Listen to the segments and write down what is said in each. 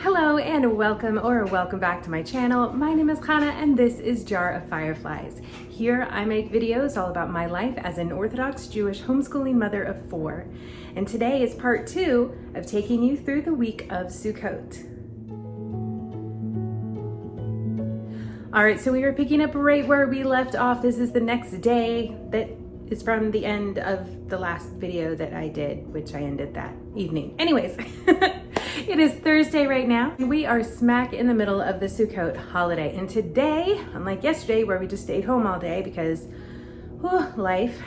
Hello and welcome back to my channel. My name is Hannah and this is Jar of Fireflies. Here I make videos all about my life as an Orthodox Jewish homeschooling mother of 4. And today is part 2 of taking you through the week of Sukkot. All right, so we are picking up right where we left off. This is the next day that is from the end of the last video that I did, which I ended that evening. Anyways, it is Thursday right now. We are smack in the middle of the Sukkot holiday. And today, unlike yesterday where we just stayed home all day because life,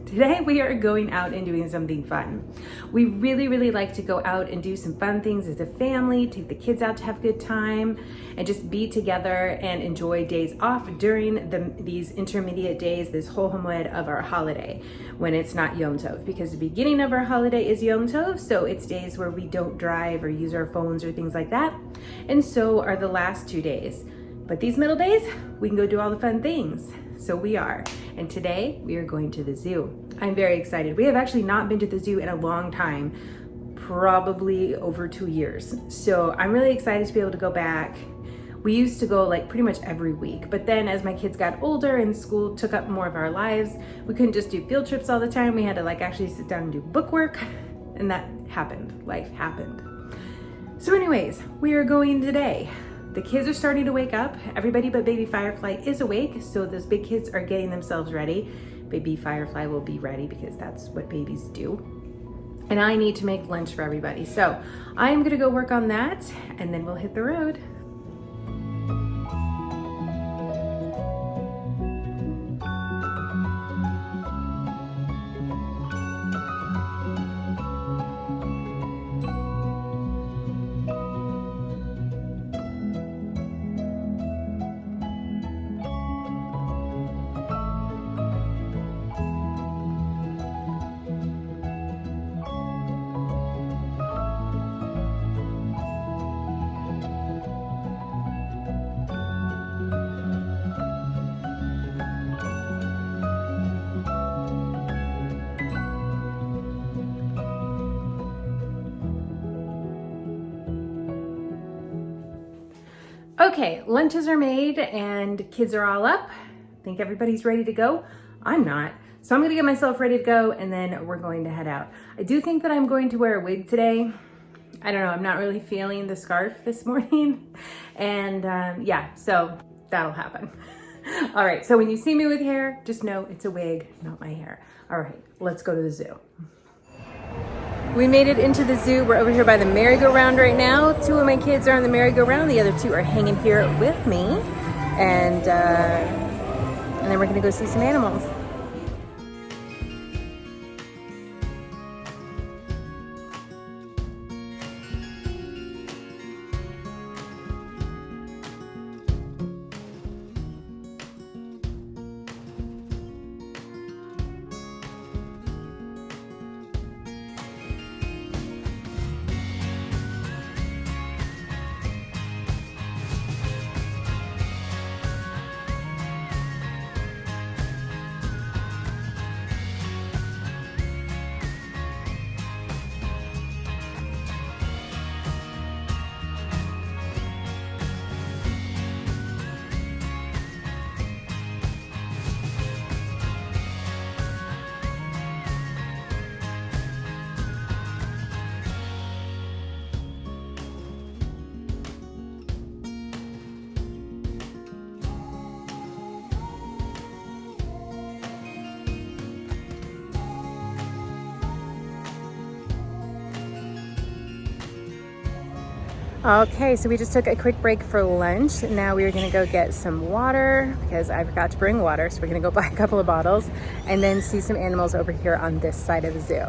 today we are going out and doing something fun. We really like to go out and do some fun things as a family, take the kids out to have a good time, and just be together and enjoy days off during these intermediate days, this whole Hamoed of our holiday, when it's not Yom Tov, because the beginning of our holiday is Yom Tov, so it's days where we don't drive or use our phones or things like that, and so are the last 2 days. But these middle days, we can go do all the fun things. So we are. And today we are going to the zoo. I'm very excited. We have actually not been to the zoo in a long time, probably over 2 years. So I'm really excited to be able to go back. We used to go like pretty much every week, but then as my kids got older and school took up more of our lives, we couldn't just do field trips all the time. We had to like actually sit down and do book work, and that happened. Life happened. So anyways, we are going today. The kids are starting to wake up. Everybody but baby Firefly is awake, so those big kids are getting themselves ready. Baby Firefly will be ready because that's what babies do. And I need to make lunch for everybody. So I am gonna go work on that and then we'll hit the road. Okay, lunches are made and kids are all up. I think everybody's ready to go. I'm not. So I'm gonna get myself ready to go and then we're going to head out. I do think that I'm going to wear a wig today. I don't know, I'm not really feeling the scarf this morning. And yeah, so that'll happen. All right, so when you see me with hair, just know it's a wig, not my hair. All right, let's go to the zoo. We made it into the zoo. We're over here by the merry-go-round right now. 2 of my kids are on the merry-go-round. The other 2 are hanging here with me. And then we're gonna go see some animals. Okay, so we just took a quick break for lunch. Now we are gonna go get some water because I forgot to bring water. So we're gonna go buy a couple of bottles and then see some animals over here on this side of the zoo.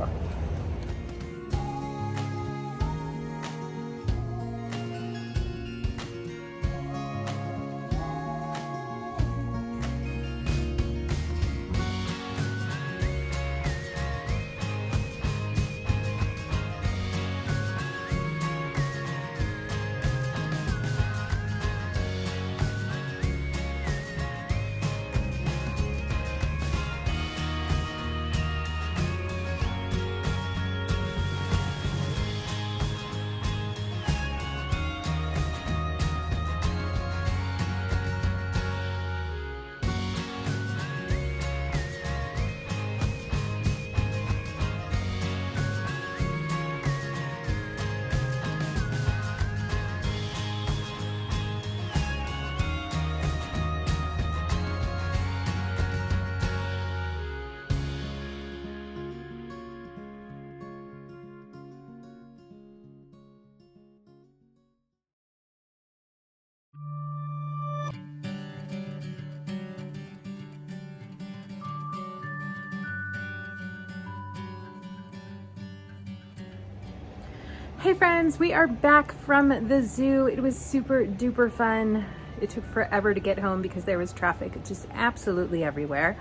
Hey friends, we are back from the zoo. It was super duper fun. It took forever to get home because there was traffic just absolutely everywhere.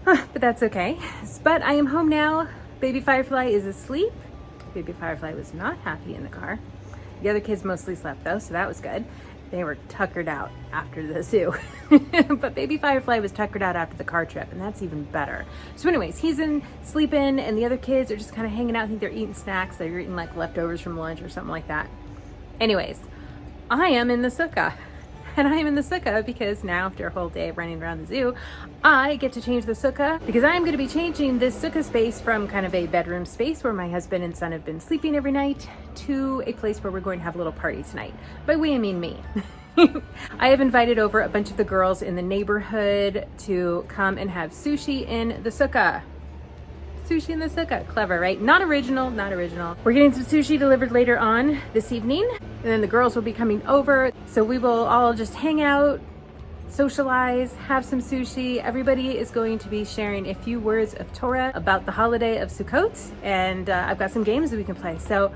But that's okay. But I am home now. Baby Firefly is asleep. Baby Firefly was not happy in the car. The other kids mostly slept though, so that was good. They were tuckered out after the zoo. But Baby Firefly was tuckered out after the car trip, and that's even better. So anyways, he's sleeping, and the other kids are just kind of hanging out. I think they're eating snacks. They're eating like leftovers from lunch or something like that. Anyways, I am in the sukkah. And I am in the sukkah because now, after a whole day of running around the zoo, I get to change the sukkah because I am going to be changing this sukkah space from kind of a bedroom space where my husband and son have been sleeping every night to a place where we're going to have a little party tonight. By we, I mean me. I have invited over a bunch of the girls in the neighborhood to come and have sushi in the sukkah. Sushi in the sukkah. Clever, right? Not original, not original. We're getting some sushi delivered later on this evening, and then the girls will be coming over. So we will all just hang out, socialize, have some sushi. Everybody is going to be sharing a few words of Torah about the holiday of Sukkot, and I've got some games that we can play. So,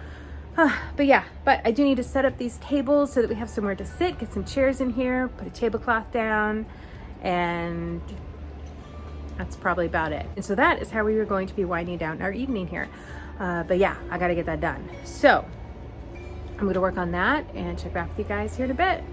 but I do need to set up these tables so that we have somewhere to sit, get some chairs in here, put a tablecloth down, and that's probably about it. And so that is how we are going to be winding down our evening here. But yeah, I gotta get that done. So I'm gonna work on that and check back with you guys here in a bit.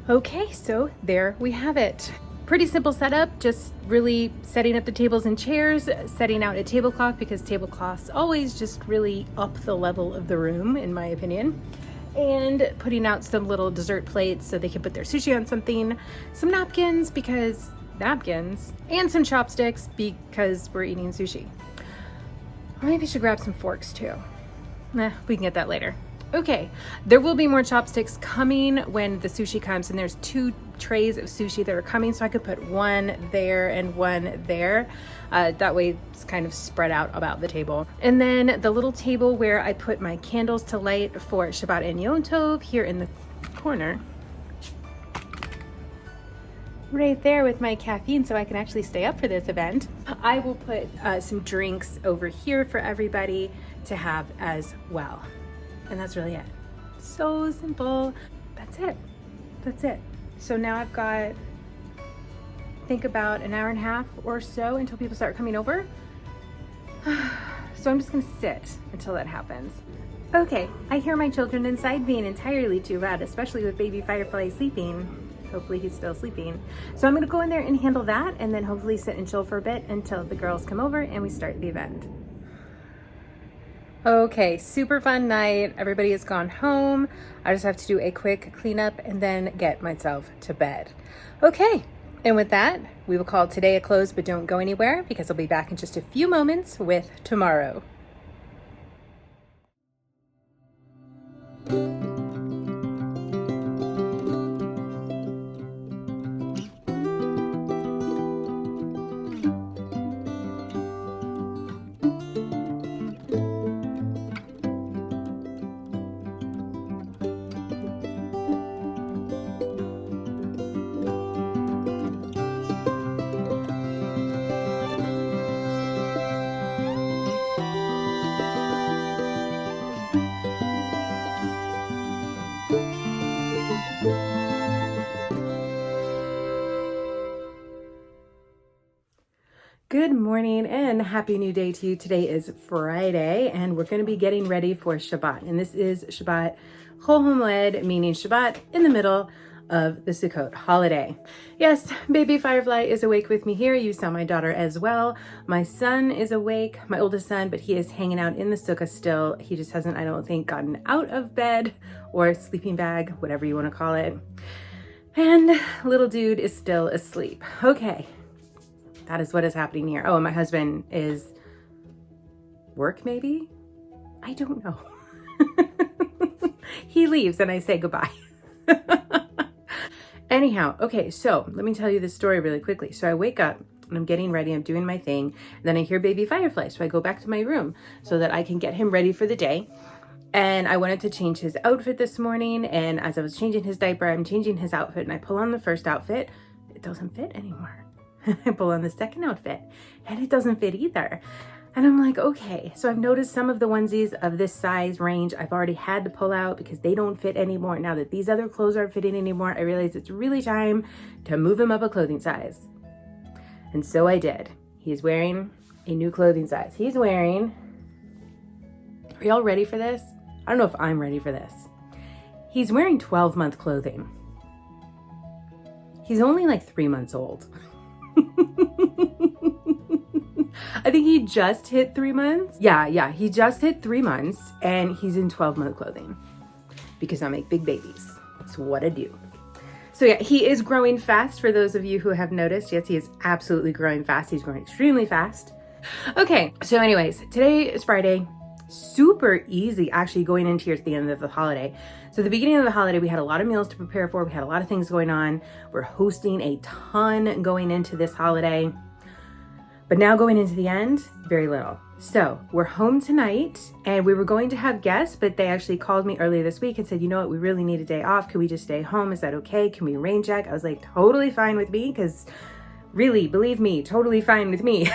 Okay, so there we have it. Pretty simple setup, just really setting up the tables and chairs, setting out a tablecloth because tablecloths always just really up the level of the room, in my opinion. And putting out some little dessert plates so they can put their sushi on something, some napkins because napkins, and some chopsticks because we're eating sushi. Or maybe I should grab some forks too. We can get that later. Okay, there will be more chopsticks coming when the sushi comes, and there's 2 trays of sushi that are coming, so I could put one there and one there. That way it's kind of spread out about the table. And then the little table where I put my candles to light for Shabbat and Yom Tov here in the corner. Right there with my caffeine so I can actually stay up for this event. I will put some drinks over here for everybody to have as well. And that's really it. So simple. That's it. That's it. So now I've got, I think, about an hour and a half or so until people start coming over. So I'm just gonna sit until that happens. Okay, I hear my children inside being entirely too loud, especially with baby Firefly sleeping. Hopefully he's still sleeping. So I'm gonna go in there and handle that, and then hopefully sit and chill for a bit until the girls come over and we start the event. Okay, super fun night. Everybody has gone home. I just have to do a quick cleanup and then get myself to bed. Okay, and with that, we will call today a close, but don't go anywhere because I'll be back in just a few moments with tomorrow. Good morning and happy new day to you. Today is Friday and we're going to be getting ready for Shabbat. And this is Shabbat Chol Hamoed, meaning Shabbat in the middle of the Sukkot holiday. Yes, baby Firefly is awake with me here. You saw my daughter as well. My son is awake, my oldest son, but he is hanging out in the sukkah still. He just hasn't, I don't think, gotten out of bed or sleeping bag, whatever you want to call it. And little dude is still asleep. Okay. That is what is happening here. Oh, and my husband is work maybe? I don't know. He leaves and I say goodbye. Anyhow, okay, so let me tell you this story really quickly. So I wake up and I'm getting ready, I'm doing my thing, and then I hear baby Firefly. So I go back to my room so that I can get him ready for the day. And I wanted to change his outfit this morning, and as I was changing his diaper, I'm changing his outfit, and I pull on the first outfit. It doesn't fit anymore. I pull on the second outfit and it doesn't fit either. And I'm like, okay. So I've noticed some of the onesies of this size range I've already had to pull out because they don't fit anymore. Now that these other clothes aren't fitting anymore, I realized it's really time to move him up a clothing size. And so I did. He's wearing a new clothing size. He's wearing, are y'all ready for this? I don't know if I'm ready for this. He's wearing 12-month clothing. He's only like 3 months old. I think he just hit 3 months. Yeah, he just hit 3 months and he's in 12-month clothing because I make big babies. That's what I do. So yeah, he is growing fast for those of you who have noticed. Yes, he is absolutely growing fast. He's growing extremely fast. Okay, so anyways, today is Friday. Super easy actually going into here at the end of the holiday. So the beginning of the holiday, we had a lot of meals to prepare for. We had a lot of things going on. We're hosting a ton going into this holiday. But now going into the end, very little. So we're home tonight and we were going to have guests, but they actually called me earlier this week and said, you know what, we really need a day off. Can we just stay home? Is that okay? Can we rain check? I was like, totally fine with me, because really, believe me, totally fine with me.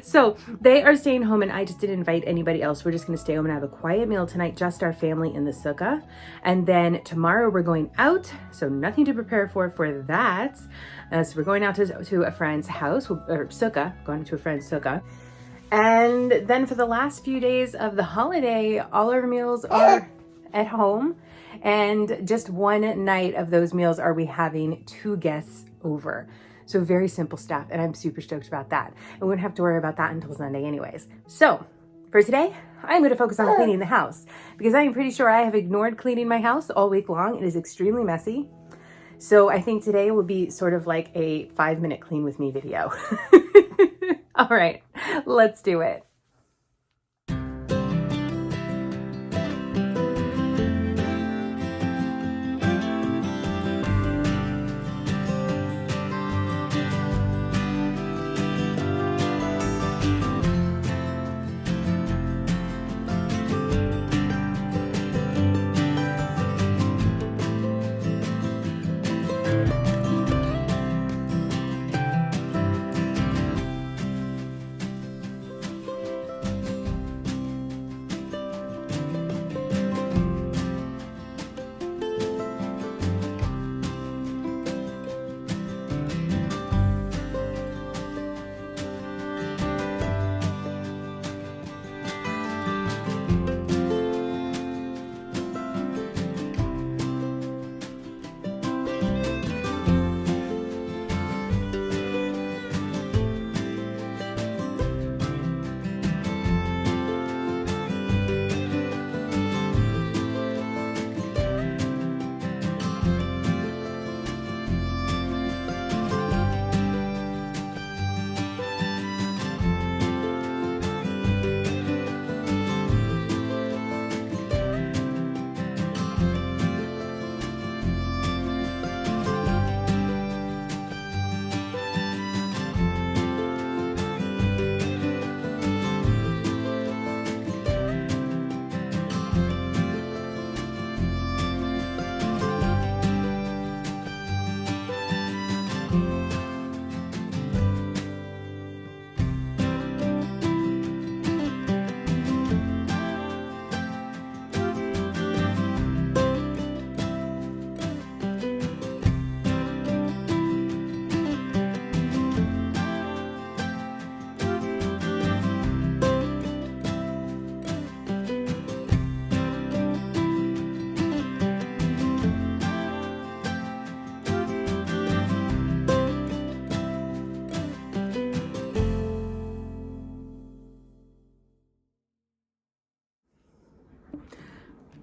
So they are staying home and I just didn't invite anybody else. We're just gonna stay home and have a quiet meal tonight, just our family in the sukkah. And then tomorrow we're going out, so nothing to prepare for that. So we're going out to a friend's house, or sukkah, going to a friend's sukkah. And then for the last few days of the holiday, all our meals are at home. And just one night of those meals are we having 2 guests over. So very simple stuff, and I'm super stoked about that. And we won't have to worry about that until Sunday anyways. So for today, I'm gonna focus on cleaning the house because I am pretty sure I have ignored cleaning my house all week long. It is extremely messy. So I think today will be sort of like a 5-minute clean with me video. All right, let's do it.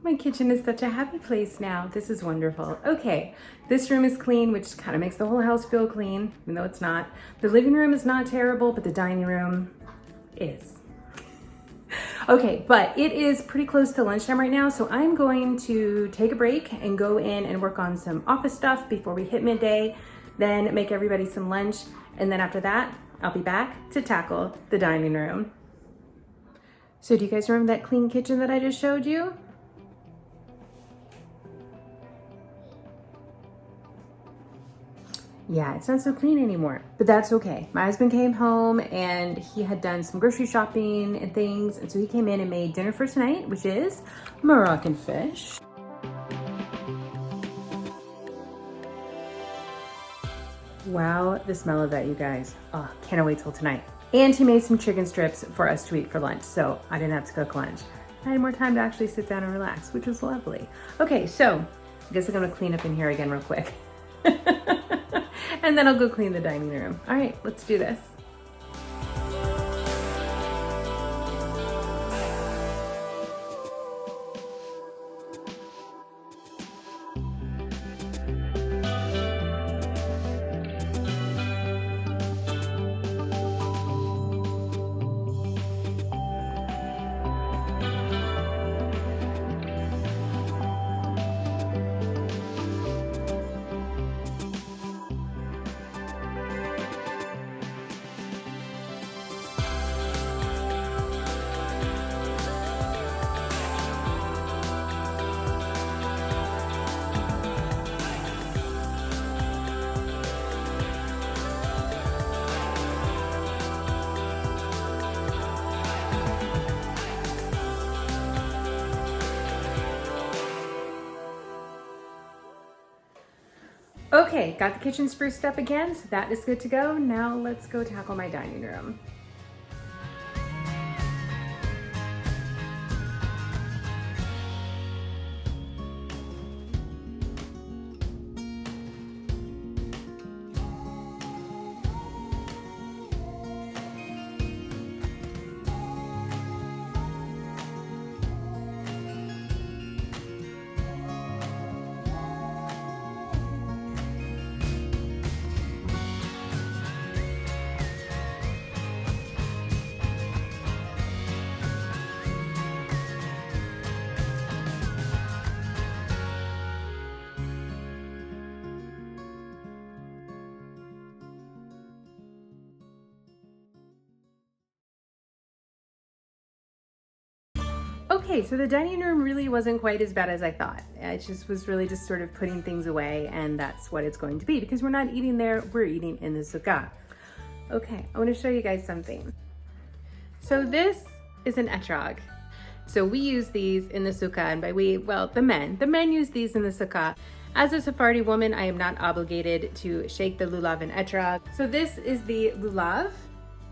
My kitchen is such a happy place now. This is wonderful. Okay, this room is clean, which kind of makes the whole house feel clean, even though it's not. The living room is not terrible, but the dining room is. Okay, but it is pretty close to lunchtime right now, so I'm going to take a break and go in and work on some office stuff before we hit midday, then make everybody some lunch, and then after that, I'll be back to tackle the dining room. So do you guys remember that clean kitchen that I just showed you? Yeah, it's not so clean anymore, but that's okay. My husband came home and he had done some grocery shopping and things. And so he came in and made dinner for tonight, which is Moroccan fish. Wow, the smell of that, you guys. Oh, can't wait till tonight. And he made some chicken strips for us to eat for lunch, so I didn't have to cook lunch. I had more time to actually sit down and relax, which was lovely. Okay, so I guess I'm gonna clean up in here again real quick. And then I'll go clean the dining room. All right, let's do this. Okay, got the kitchen spruced up again, so that is good to go. Now let's go tackle my dining room. Okay, so the dining room really wasn't quite as bad as I thought. It just was really just sort of putting things away, and that's what it's going to be because we're not eating there, we're eating in the sukkah. Okay, I want to show you guys something. So this is an etrog. So we use these in the sukkah, and by we, well, the men use these in the sukkah. As a Sephardi woman, I am not obligated to shake the lulav and etrog. So this is the lulav.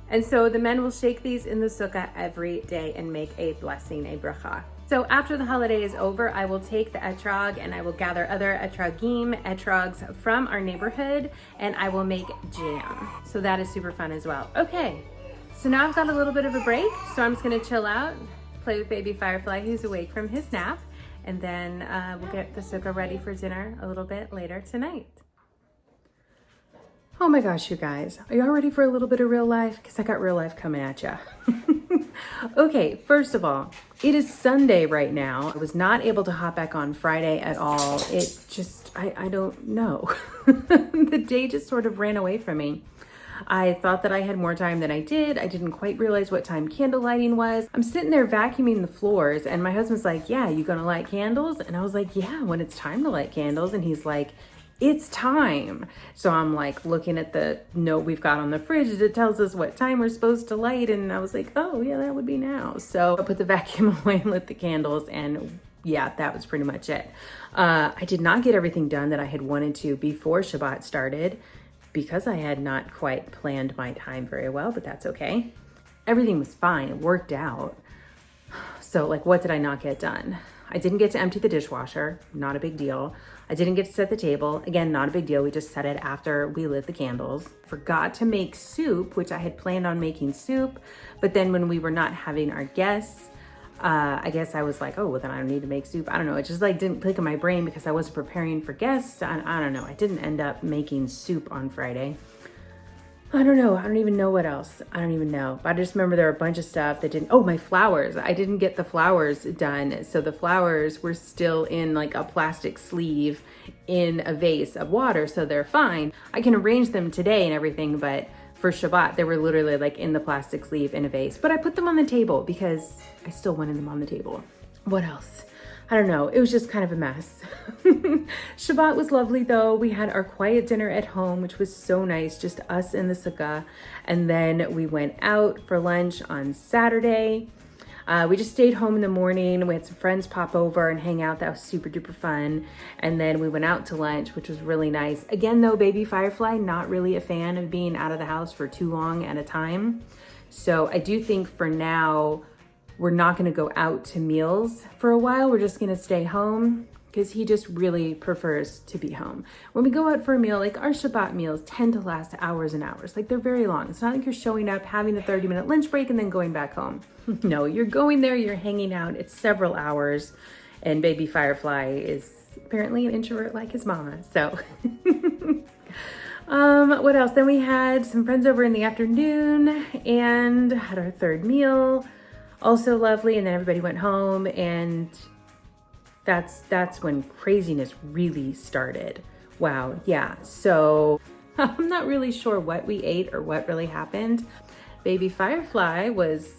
And so the men will shake these in the sukkah every day and make a blessing, a bracha. So after the holiday is over, I will take the etrog and I will gather other etrogs from our neighborhood, and I will make jam. So that is super fun as well. Okay, so now I've got a little bit of a break, so I'm just gonna chill out, play with baby Firefly who's awake from his nap, and then we'll get the sukkah ready for dinner a little bit later tonight. Oh my gosh, you guys, are y'all ready for a little bit of real life? Because I got real life coming at ya. Okay, first of all, it is Sunday right now. I was not able to hop back on Friday at all. It just, I don't know. The day just sort of ran away from me. I thought that I had more time than I did. I didn't quite realize what time candle lighting was. I'm sitting there vacuuming the floors and my husband's like, yeah, you gonna light candles? And I was like, yeah, when it's time to light candles. And he's like, it's time. So I'm like looking at the note we've got on the fridge that tells us what time we're supposed to light. And I was like, oh yeah, that would be now. So I put the vacuum away and lit the candles, and yeah, that was pretty much it. I did not get everything done that I had wanted to before Shabbat started because I had not quite planned my time very well, but that's okay. Everything was fine, it worked out. So like, what did I not get done? I didn't get to empty the dishwasher, not a big deal. I didn't get to set the table, again, not a big deal. We just set it after we lit the candles. Forgot to make soup, which I had planned on making soup, but then when we were not having our guests, I guess I was like, oh, well then I don't need to make soup. I don't know. It just like didn't click in my brain because I wasn't preparing for guests. I don't know. I didn't end up making soup on Friday. I don't know. I don't even know what else. I don't even know. But I just remember there were a bunch of stuff that didn't, oh, my flowers. I didn't get the flowers done. So the flowers were still in like a plastic sleeve in a vase of water. So they're fine. I can arrange them today and everything, but for Shabbat, they were literally like in the plastic sleeve in a vase. But I put them on the table because I still wanted them on the table. What else? I don't know. It was just kind of a mess. Shabbat was lovely though. We had our quiet dinner at home, which was so nice, just us in the sukkah. And then we went out for lunch on Saturday. We just stayed home in the morning. We had some friends pop over and hang out. That was super duper fun. And then we went out to lunch, which was really nice. Again though, baby Firefly, not really a fan of being out of the house for too long at a time. So I do think for now, we're not gonna go out to meals for a while. We're just gonna stay home because he just really prefers to be home. When we go out for a meal, like our Shabbat meals tend to last hours and hours. Like they're very long. It's not like you're showing up, having a 30-minute lunch break and then going back home. No, you're going there, you're hanging out. It's several hours and baby Firefly is apparently an introvert like his mama, so. What else? Then we had some friends over in the afternoon and had our third meal. Also lovely, and then everybody went home, and that's when craziness really started. Wow, yeah. So I'm not really sure what we ate or what really happened. Baby Firefly was,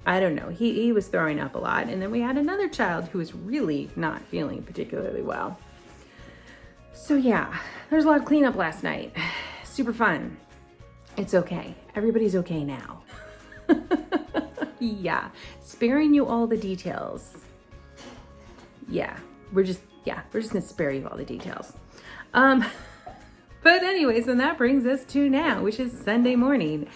I don't know, he was throwing up a lot, and then we had another child who was really not feeling particularly well. So yeah, there's a lot of cleanup last night. Super fun. It's okay. Everybody's okay now. Yeah, sparing you all the details. Yeah, we're just gonna spare you all the details. But anyways, and that brings us to now, which is Sunday morning.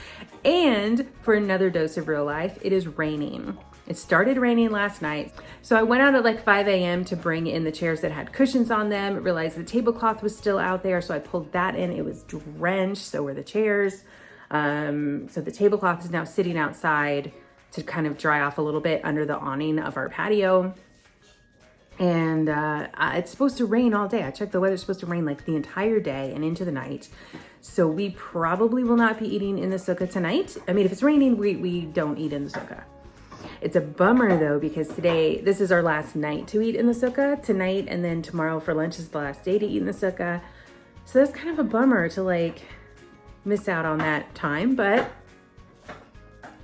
And for another dose of real life, it is raining. It started raining last night. So I went out at like 5 a.m. to bring in the chairs that had cushions on them. Realized the tablecloth was still out there. So I pulled that in. It was drenched. So were the chairs. So the tablecloth is now sitting outside to kind of dry off a little bit under the awning of our patio. And it's supposed to rain all day. I checked the weather, it's supposed to rain like the entire day and into the night. So we probably will not be eating in the sukkah tonight. I mean, if it's raining, we don't eat in the sukkah. It's a bummer though, because today, this is our last night to eat in the sukkah tonight. And then tomorrow for lunch is the last day to eat in the sukkah. So that's kind of a bummer to like miss out on that time, but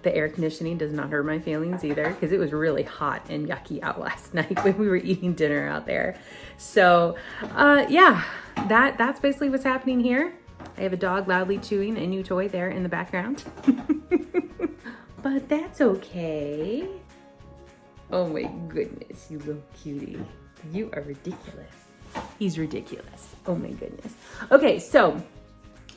the air conditioning does not hurt my feelings either, because it was really hot and yucky out last night when we were eating dinner out there. So yeah, that's basically what's happening here. I have a dog loudly chewing a new toy there in the background. But that's okay. Oh my goodness, you little cutie. You are ridiculous. He's ridiculous. Oh my goodness. Okay, so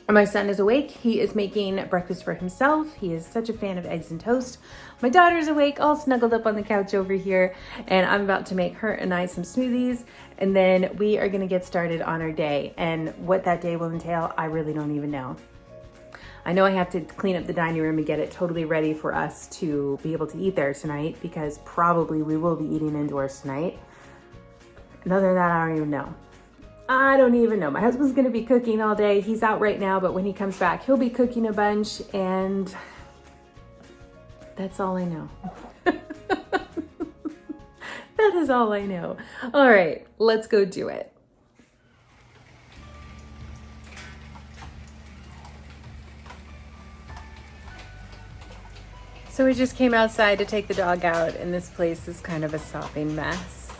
my son is awake. He is making breakfast for himself. He is such a fan of eggs and toast. My daughter's awake, all snuggled up on the couch over here, and I'm about to make her and I some smoothies, and then we are gonna get started on our day. And what that day will entail, I really don't even know. I know I have to clean up the dining room and get it totally ready for us to be able to eat there tonight, because probably we will be eating indoors tonight. And other than that, I don't even know. I don't even know. My husband's gonna be cooking all day. He's out right now, but when he comes back, he'll be cooking a bunch, and that's all I know. That is all I know. All right, let's go do it. So we just came outside to take the dog out, and this place is kind of a sopping mess.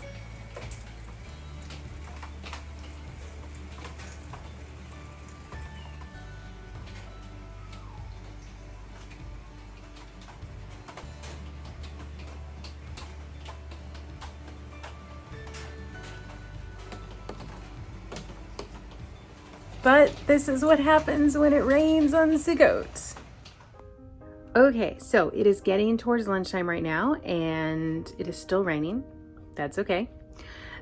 But this is what happens when it rains on Sukkot. Okay, so it is getting towards lunchtime right now, and it is still raining. That's okay.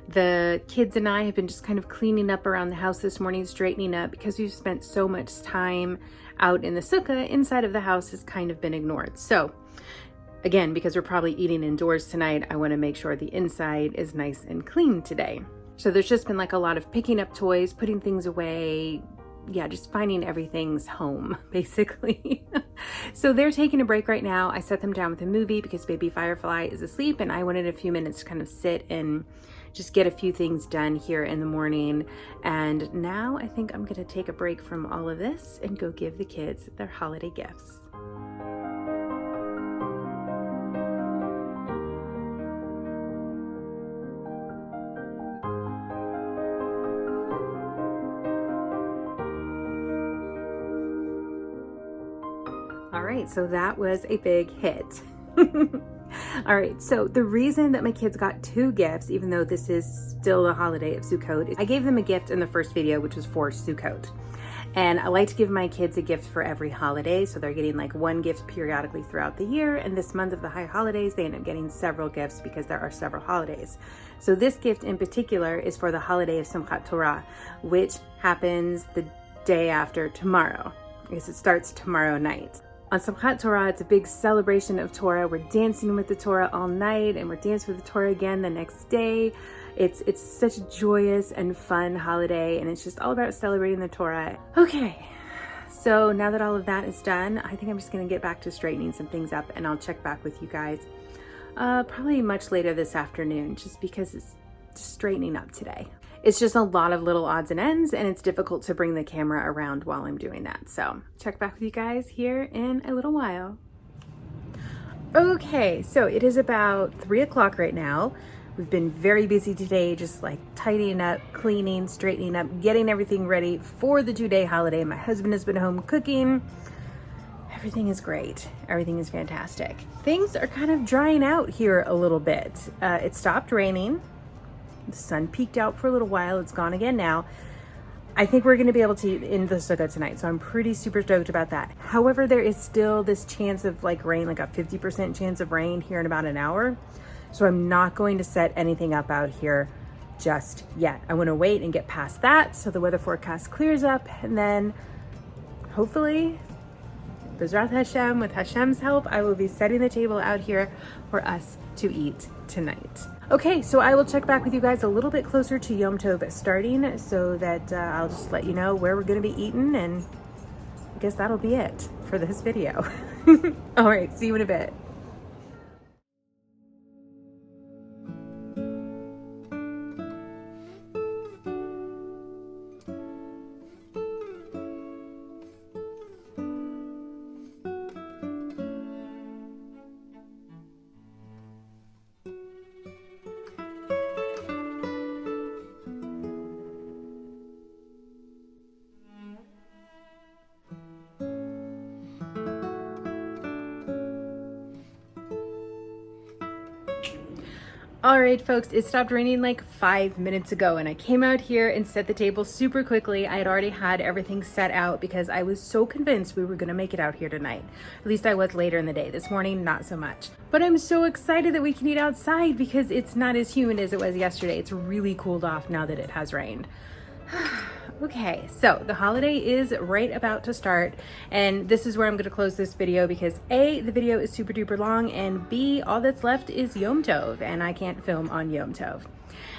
The kids and I have been just kind of cleaning up around the house this morning, straightening up, because we've spent so much time out in the sukkah. Inside of the house has kind of been ignored. So Again, because we're probably eating indoors tonight, I want to make sure the inside is nice and clean today. So there's just been like a lot of picking up toys, putting things away. Yeah, just finding everything's home, basically. So they're taking a break right now. I set them down with a movie because baby Firefly is asleep, and I wanted a few minutes to kind of sit and just get a few things done here in the morning. And now I think I'm gonna take a break from all of this and go give the kids their holiday gifts. All right, so that was a big hit. All right, so the reason that my kids got 2 gifts, even though this is still the holiday of Sukkot, is I gave them a gift in the first video, which was for Sukkot. And I like to give my kids a gift for every holiday, so they're getting like 1 gift periodically throughout the year. And this month of the high holidays, they end up getting several gifts because there are several holidays. So this gift in particular is for the holiday of Simchat Torah, which happens the day after tomorrow, because it starts tomorrow night. On Simchat Torah, it's a big celebration of Torah. We're dancing with the Torah all night, and we're dancing with the Torah again the next day. It's such a joyous and fun holiday, and it's just all about celebrating the Torah. Okay, so now that all of that is done, I think I'm just gonna get back to straightening some things up, and I'll check back with you guys probably much later this afternoon, just because it's just straightening up today. It's just a lot of little odds and ends, and it's difficult to bring the camera around while I'm doing that. So check back with you guys here in a little while. Okay, so it is about 3 o'clock right now. We've been very busy today, just like tidying up, cleaning, straightening up, getting everything ready for the 2-day holiday. My husband has been home cooking. Everything is great. Everything is fantastic. Things are kind of drying out here a little bit. It stopped raining. The sun peeked out for a little while. It's gone again now. I think we're going to be able to eat in the Sukkot tonight, so I'm pretty super stoked about that. However, there is still this chance of like rain, like a 50% chance of rain here in about an hour. So I'm not going to set anything up out here just yet. I want to wait and get past that so the weather forecast clears up, and then hopefully, B'ezrat Hashem, with Hashem's help, I will be setting the table out here for us to eat tonight. Okay, so I will check back with you guys a little bit closer to Yom Tov starting, so that I'll just let you know where we're gonna be eating, and I guess that'll be it for this video. All right, see you in a bit. All right, folks, it stopped raining like 5 minutes ago, and I came out here and set the table super quickly. I had already had everything set out because I was so convinced we were gonna make it out here tonight. At least I was later in the day. This morning, not so much. But I'm so excited that we can eat outside because it's not as humid as it was yesterday. It's really cooled off now that it has rained. Okay, so the holiday is right about to start, and this is where I'm going to close this video because A, the video is super duper long, and B, all that's left is Yom Tov, and I can't film on Yom Tov.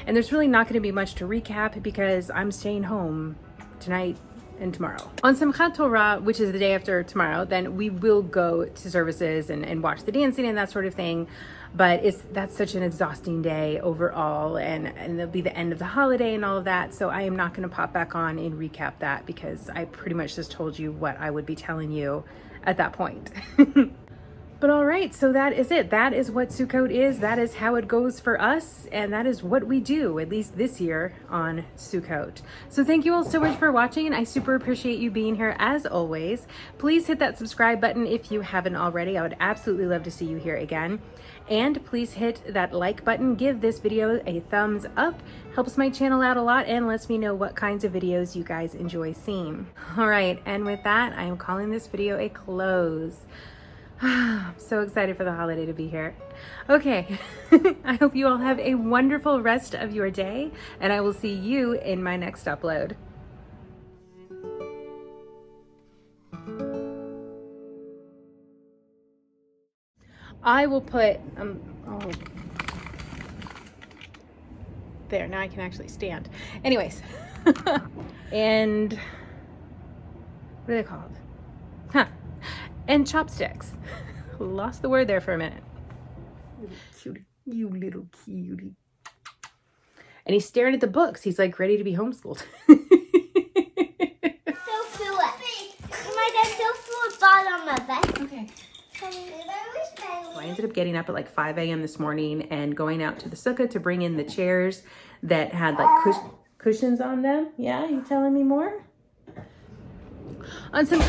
And there's really not going to be much to recap because I'm staying home tonight and tomorrow. On Simchat Torah, which is the day after tomorrow, then we will go to services and watch the dancing and that sort of thing. But that's such an exhausting day overall, and it'll be the end of the holiday and all of that. So I am not going to pop back on and recap that because I pretty much just told you what I would be telling you at that point. But all right, so that is it. That is what Sukkot is. That is how it goes for us. And that is what we do, at least this year on Sukkot. So thank you all so much for watching. I super appreciate you being here as always. Please hit that subscribe button if you haven't already. I would absolutely love to see you here again. And please hit that like button. Give this video a thumbs up. Helps my channel out a lot and lets me know what kinds of videos you guys enjoy seeing. All right, and with that, I am calling this video a close. I'm so excited for the holiday to be here. Okay, I hope you all have a wonderful rest of your day, and I will see you in my next upload. I will put, oh, there, now I can actually stand. Anyways, and what are they called? Huh, and chopsticks. Lost the word there for a minute. Cutie, you little cutie. And he's staring at the books. He's like ready to be homeschooled. Still feel it. My dad still feel bad on my back. Okay. So I ended up getting up at like 5 a.m. this morning and going out to the sukkah to bring in the chairs that had like cushions on them. Yeah, you telling me more? On some